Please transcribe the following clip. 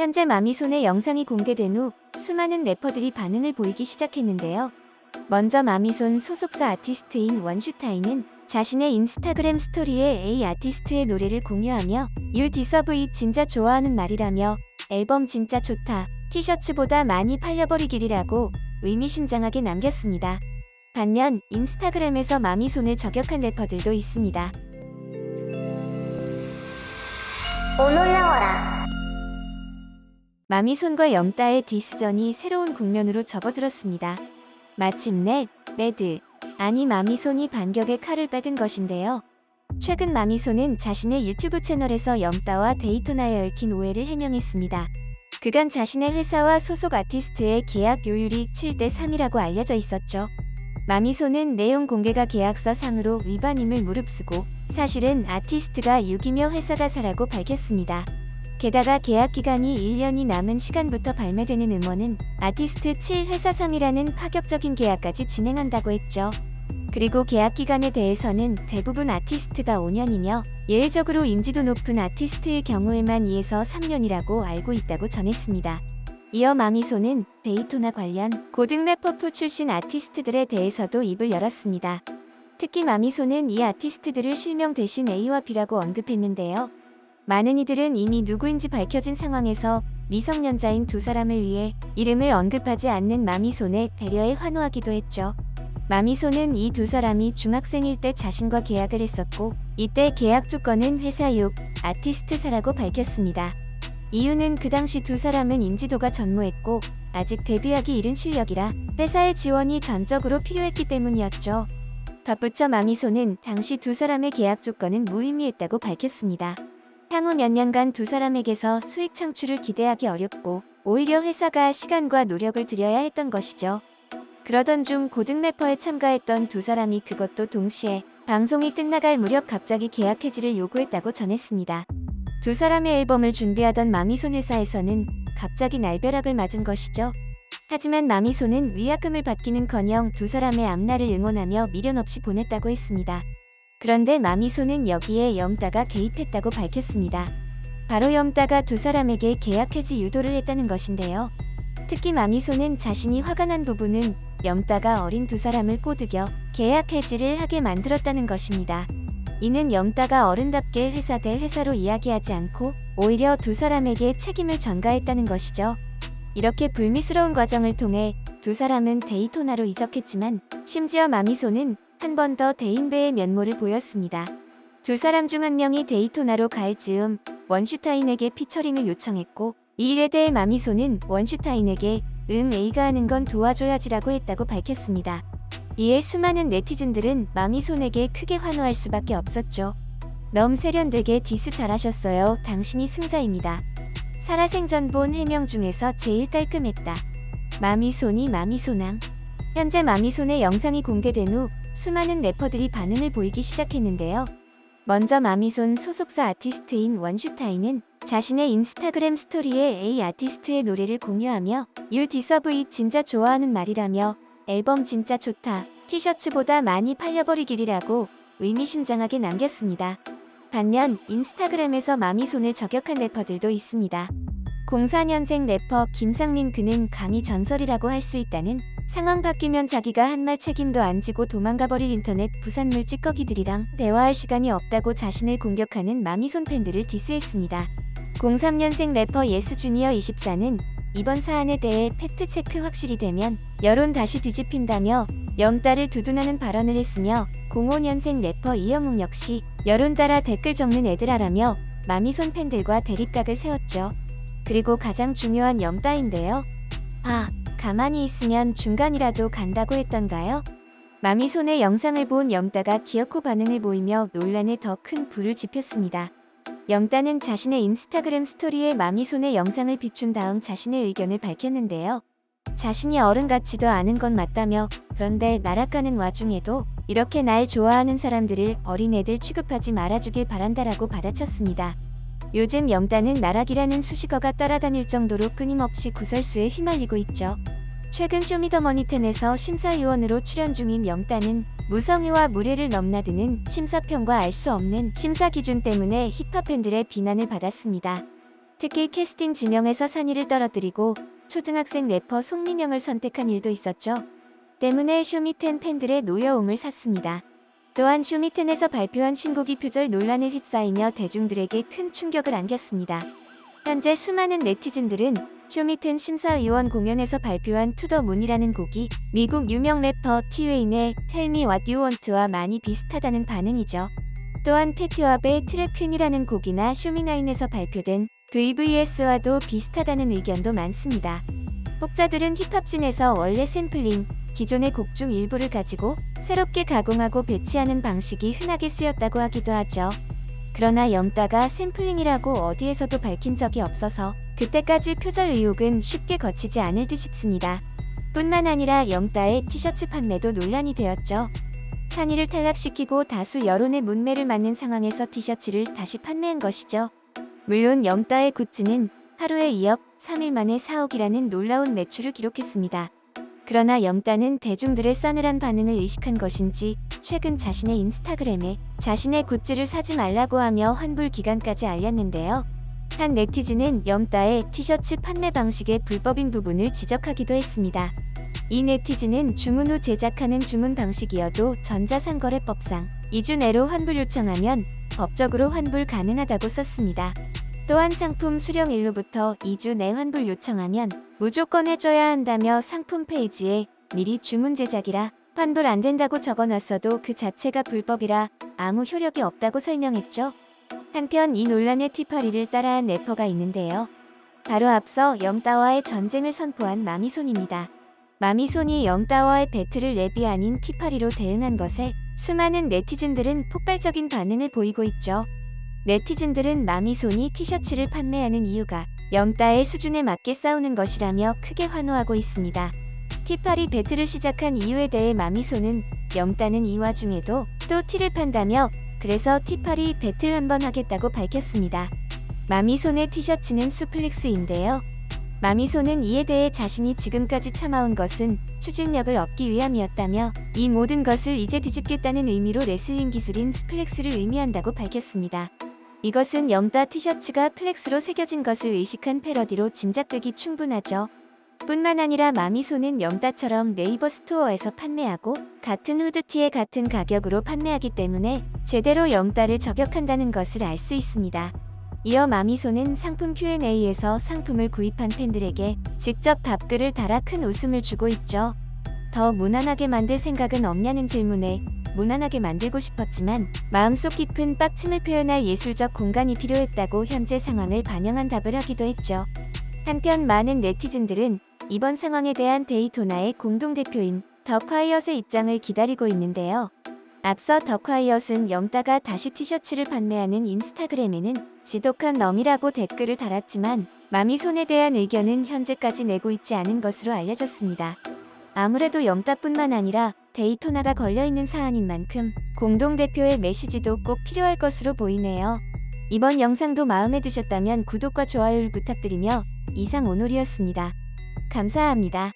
현재 마미손의 영상이 공개된 후 수많은 래퍼들이 반응을 보이기 시작했는데요. 먼저 마미손 소속사 아티스트인 원슈타인은 자신의 인스타그램 스토리에 A 아티스트의 노래를 공유하며 You deserve it 진짜 좋아하는 말이라며 앨범 진짜 좋다, 티셔츠보다 많이 팔려버리길이라고 의미심장하게 남겼습니다. 반면 인스타그램에서 마미손을 저격한 래퍼들도 있습니다. 올라와라. 마미손과 염따의 디스전이 새로운 국면으로 접어들었습니다. 마침내 매드, 아니 마미손이 반격의 칼을 빼든 것인데요. 최근 마미손은 자신의 유튜브 채널에서 염따와 데이토나에 얽힌 오해를 해명했습니다. 그간 자신의 회사와 소속 아티스트의 계약 요율이 7대3이라고 알려져 있었죠. 마미손은 내용 공개가 계약서 상으로 위반임을 무릅쓰고 사실은 아티스트가 6이며 회사가 4라고 밝혔습니다. 게다가 계약 기간이 1년이 남은 시간부터 발매되는 음원은 아티스트 7, 회사 3이라는 파격적인 계약까지 진행한다고 했죠. 그리고 계약 기간에 대해서는 대부분 아티스트가 5년이며 예외적으로 인지도 높은 아티스트일 경우에만 2에서 3년이라고 알고 있다고 전했습니다. 이어 마미손은 데이토나 관련 고등 래퍼풀 출신 아티스트들에 대해서도 입을 열었습니다. 특히 마미손은 이 아티스트들을 실명 대신 A와 B라고 언급했는데요. 많은 이들은 이미 누구인지 밝혀진 상황에서 미성년자인 두 사람을 위해 이름을 언급하지 않는 마미손의 배려에 환호하기도 했죠. 마미손은 이 두 사람이 중학생일 때 자신과 계약을 했었고 이때 계약 조건은 회사 6, 아티스트 4라고 밝혔습니다. 이유는 그 당시 두 사람은 인지도가 전무했고 아직 데뷔하기 이른 실력이라 회사의 지원이 전적으로 필요했기 때문이었죠. 덧붙여 마미손은 당시 두 사람의 계약 조건은 무의미했다고 밝혔습니다. 향후 몇 년간 두 사람에게서 수익 창출을 기대하기 어렵고 오히려 회사가 시간과 노력을 들여야 했던 것이죠. 그러던 중 고등 래퍼에 참가했던 두 사람이 그것도 동시에 방송이 끝나갈 무렵 갑자기 계약 해지를 요구했다고 전했습니다. 두 사람의 앨범을 준비하던 마미손 회사에서는 갑자기 날벼락을 맞은 것이죠. 하지만 마미손은 위약금을 받기는커녕 두 사람의 앞날을 응원하며 미련 없이 보냈다고 했습니다. 그런데 마미손은 여기에 염따가 개입했다고 밝혔습니다. 바로 염따가 두 사람에게 계약 해지 유도를 했다는 것인데요. 특히 마미손은 자신이 화가 난 부분은 염따가 어린 두 사람을 꼬드겨 계약 해지를 하게 만들었다는 것입니다. 이는 염따가 어른답게 회사 대 회사로 이야기하지 않고 오히려 두 사람에게 책임을 전가했다는 것이죠. 이렇게 불미스러운 과정을 통해 두 사람은 데이토나로 이적했지만 심지어 마미손은 한 번 더 대인배의 면모를 보였습니다. 두 사람 중 한 명이 데이토나로 갈 즈음 원슈타인에게 피처링을 요청했고 이 일에 대해 마미손은 원슈타인에게 A가 하는 건 도와줘야지라고 했다고 밝혔습니다. 이에 수많은 네티즌들은 마미손에게 크게 환호할 수밖에 없었죠. 너무 세련되게 디스 잘하셨어요. 당신이 승자입니다. 살아생전 본 해명 중에서 제일 깔끔했다. 마미손이 마미손함. 현재 마미손의 영상이 공개된 후 수많은 래퍼들이 반응을 보이기 시작했는데요. 먼저 마미손 소속사 아티스트인 원슈타인은 자신의 인스타그램 스토리에 A 아티스트의 노래를 공유하며 You deserve it 진짜 좋아하는 말이라며 앨범 진짜 좋다, 티셔츠보다 많이 팔려버리길이라고 의미심장하게 남겼습니다. 반면 인스타그램에서 마미손을 저격한 래퍼들도 있습니다. 04년생 래퍼 김상민 그는 감히 전설이라고 할 수 있다는 상황 바뀌면 자기가 한 말 책임도 안 지고 도망가버릴 인터넷 부산물 찌꺼기들이랑 대화할 시간이 없다고 자신을 공격하는 마미손 팬들을 디스했습니다. 03년생 래퍼 예스주니어 24는 이번 사안에 대해 팩트체크 확실히 되면 여론 다시 뒤집힌다며 염따를 두둔하는 발언을 했으며 05년생 래퍼 이영웅 역시 여론 따라 댓글 적는 애들아라며 마미손 팬들과 대립각을 세웠죠. 그리고 가장 중요한 염따인데요. 가만히 있으면 중간이라도 간다고 했던가요? 마미손의 영상을 본 염따가 기어코 반응을 보이며 논란에 더 큰 불을 지폈습니다. 염따는 자신의 인스타그램 스토리에 마미손의 영상을 비춘 다음 자신의 의견을 밝혔는데요. 자신이 어른 같지도 않은 건 맞다며 그런데 나락가는 와중에도 이렇게 날 좋아하는 사람들을 어린애들 취급하지 말아주길 바란다라고 받아쳤습니다. 요즘 염따는 나락이라는 수식어가 따라다닐 정도로 끊임없이 구설수에 휘말리고 있죠. 최근 쇼미더머니10에서 심사위원으로 출연 중인 염따는 무성의와 무례를 넘나드는 심사평과 알 수 없는 심사 기준 때문에 힙합 팬들의 비난을 받았습니다. 특히 캐스팅 지명에서 산이를 떨어뜨리고 초등학생 래퍼 송민영을 선택한 일도 있었죠. 때문에 쇼미텐 팬들의 노여움을 샀습니다. 또한 쇼미텐에서 발표한 신곡이 표절 논란에 휩싸이며 대중들에게 큰 충격을 안겼습니다. 현재 수많은 네티즌들은 쇼미텐 심사위원 공연에서 발표한 투 더 문이라는 곡이 미국 유명 래퍼 티웨인의 Tell Me What You Want와 많이 비슷하다는 반응이죠. 또한 패티왑의 트랩 퀸이라는 곡이나 쇼미나인에서 발표된 VVS와도 비슷하다는 의견도 많습니다. 혹자들은 힙합씬에서 원래 샘플링, 기존의 곡 중 일부를 가지고 새롭게 가공하고 배치하는 방식이 흔하게 쓰였다고 하기도 하죠. 그러나 염따가 샘플링이라고 어디에서도 밝힌 적이 없어서 그때까지 표절 의혹은 쉽게 거치지 않을 듯 싶습니다. 뿐만 아니라 염따의 티셔츠 판매도 논란이 되었죠. 산이를 탈락시키고 다수 여론의 문매를 맞는 상황에서 티셔츠를 다시 판매한 것이죠. 물론 염따의 굿즈는 하루에 2억, 3일 만에 4억이라는 놀라운 매출을 기록했습니다. 그러나 염따는 대중들의 싸늘한 반응을 의식한 것인지 최근 자신의 인스타그램에 자신의 굿즈를 사지 말라고 하며 환불 기간까지 알렸는데요. 한 네티즌은 염따의 티셔츠 판매 방식의 불법인 부분을 지적하기도 했습니다. 이 네티즌은 주문 후 제작하는 주문 방식이어도 전자상거래법상 2주 내로 환불 요청하면 법적으로 환불 가능하다고 썼습니다. 또한 상품 수령일로부터 2주 내 환불 요청하면 무조건 해줘야 한다며 상품 페이지에 미리 주문 제작이라 환불 안 된다고 적어놨어도 그 자체가 불법이라 아무 효력이 없다고 설명했죠. 한편 이 논란의 티파리를 따라한 래퍼가 있는데요. 바로 앞서 염따와의 전쟁을 선포한 마미손입니다. 마미손이 염따와의 배틀을 랩이 아닌 티파리로 대응한 것에 수많은 네티즌들은 폭발적인 반응을 보이고 있죠. 네티즌들은 마미손이 티셔츠를 판매하는 이유가 염따의 수준에 맞게 싸우는 것이라며 크게 환호하고 있습니다. 티파리 배틀을 시작한 이유에 대해 마미손은 염따는 이 와중에도 또 티를 판다며 그래서 티파리 배틀 한번 하겠다고 밝혔습니다. 마미손의 티셔츠는 수플렉스인데요. 마미손은 이에 대해 자신이 지금까지 참아온 것은 추진력을 얻기 위함이었다며 이 모든 것을 이제 뒤집겠다는 의미로 레슬링 기술인 스플렉스를 의미한다고 밝혔습니다. 이것은 염따 티셔츠가 플렉스로 새겨진 것을 의식한 패러디로 짐작되기 충분하죠. 뿐만 아니라 마미손은 염따처럼 네이버 스토어에서 판매하고 같은 후드티에 같은 가격으로 판매하기 때문에 제대로 염따를 저격한다는 것을 알 수 있습니다. 이어 마미손은 상품 Q&A에서 상품을 구입한 팬들에게 직접 답글을 달아 큰 웃음을 주고 있죠. 더 무난하게 만들 생각은 없냐는 질문에 무난하게 만들고 싶었지만 마음속 깊은 빡침을 표현할 예술적 공간이 필요했다고 현재 상황을 반영한 답을 하기도 했죠. 한편 많은 네티즌들은 이번 상황에 대한 데이토나의 공동대표인 더콰이엇의 입장을 기다리고 있는데요. 앞서 더콰이엇은 염따가 다시 티셔츠를 판매하는 인스타그램에는 지독한 놈이라고 댓글을 달았지만 마미손에 대한 의견은 현재까지 내고 있지 않은 것으로 알려졌습니다. 아무래도 염따뿐만 아니라 데이토나가 걸려있는 사안인 만큼 공동대표의 메시지도 꼭 필요할 것으로 보이네요. 이번 영상도 마음에 드셨다면 구독과 좋아요를 부탁드리며 이상 오놀이었습니다. 감사합니다.